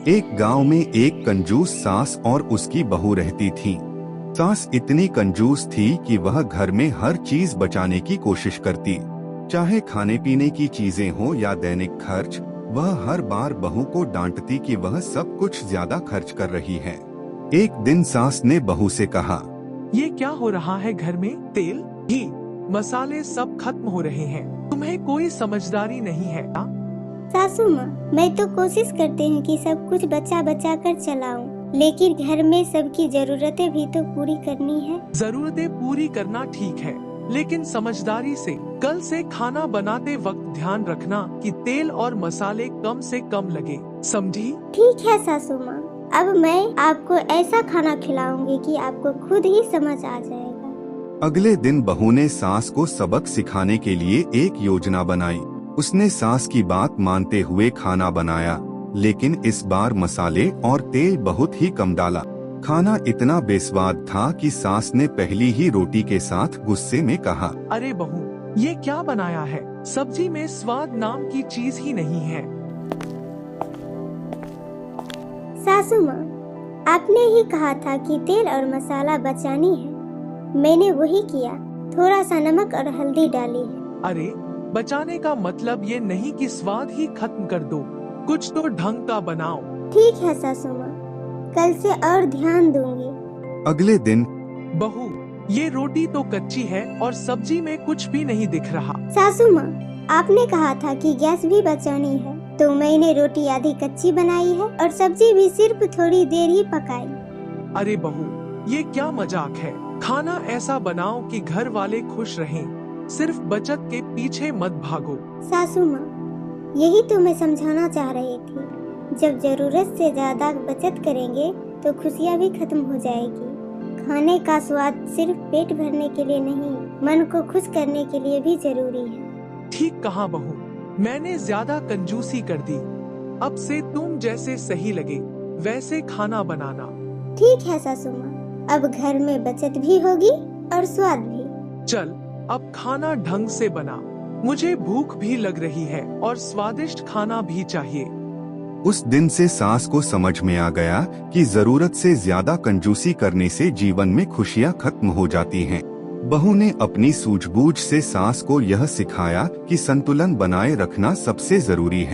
एक गांव में एक कंजूस सास और उसकी बहू रहती थीं। सास इतनी कंजूस थी कि वह घर में हर चीज बचाने की कोशिश करती, चाहे खाने पीने की चीजें हो या दैनिक खर्च। वह हर बार बहू को डांटती कि वह सब कुछ ज्यादा खर्च कर रही है। एक दिन सास ने बहू से कहा, ये क्या हो रहा है घर में? तेल, घी, मसाले सब खत्म हो रहे हैं। तुम्हें कोई समझदारी नहीं है क्या? सासू माँ, मैं तो कोशिश करती हूँ कि सब कुछ बचा बचा कर चलाऊं, लेकिन घर में सबकी जरूरतें भी तो पूरी करनी है। जरूरतें पूरी करना ठीक है, लेकिन समझदारी से। कल से खाना बनाते वक्त ध्यान रखना कि तेल और मसाले कम से कम लगे, समझी? ठीक है सासू माँ, अब मैं आपको ऐसा खाना खिलाऊंगी कि आपको खुद ही समझ आ जाएगा। अगले दिन बहू ने सास को सबक सिखाने के लिए एक योजना बनाई। उसने सास की बात मानते हुए खाना बनाया, लेकिन इस बार मसाले और तेल बहुत ही कम डाला। खाना इतना बेस्वाद था कि सास ने पहली ही रोटी के साथ गुस्से में कहा, अरे बहू, ये क्या बनाया है? सब्जी में स्वाद नाम की चीज ही नहीं है। सासू माँ, आपने ही कहा था कि तेल और मसाला बचानी है, मैंने वही किया। थोड़ा सा नमक और हल्दी डाली है। अरे, बचाने का मतलब ये नहीं कि स्वाद ही खत्म कर दो। कुछ तो ढंग का बनाओ। ठीक है सासू माँ, कल से और ध्यान दूंगी। अगले दिन बहू, ये रोटी तो कच्ची है और सब्जी में कुछ भी नहीं दिख रहा। सासू माँ, आपने कहा था कि गैस भी बचानी है, तो मैंने रोटी आधी कच्ची बनाई है और सब्जी भी सिर्फ थोड़ी देर ही पकाई। अरे बहू, ये क्या मजाक है? खाना ऐसा बनाओ कि घर वाले खुश रहें। सिर्फ बचत के पीछे मत भागो। सासू माँ, यही तो मैं समझाना चाह रही थी। जब जरूरत से ज्यादा बचत करेंगे तो खुशियाँ भी खत्म हो जाएगी। खाने का स्वाद सिर्फ पेट भरने के लिए नहीं, मन को खुश करने के लिए भी जरूरी है। ठीक कहा बहू, मैंने ज्यादा कंजूसी कर दी। अब से तुम जैसे सही लगे वैसे खाना बनाना। ठीक है सासू माँ, अब घर में बचत भी होगी और स्वाद भी। चल, अब खाना ढंग से बना। मुझे भूख भी लग रही है और स्वादिष्ट खाना भी चाहिए। उस दिन से सास को समझ में आ गया कि जरूरत से ज्यादा कंजूसी करने से जीवन में खुशियां खत्म हो जाती हैं। बहू ने अपनी सूझबूझ से सास को यह सिखाया कि संतुलन बनाए रखना सबसे जरूरी है।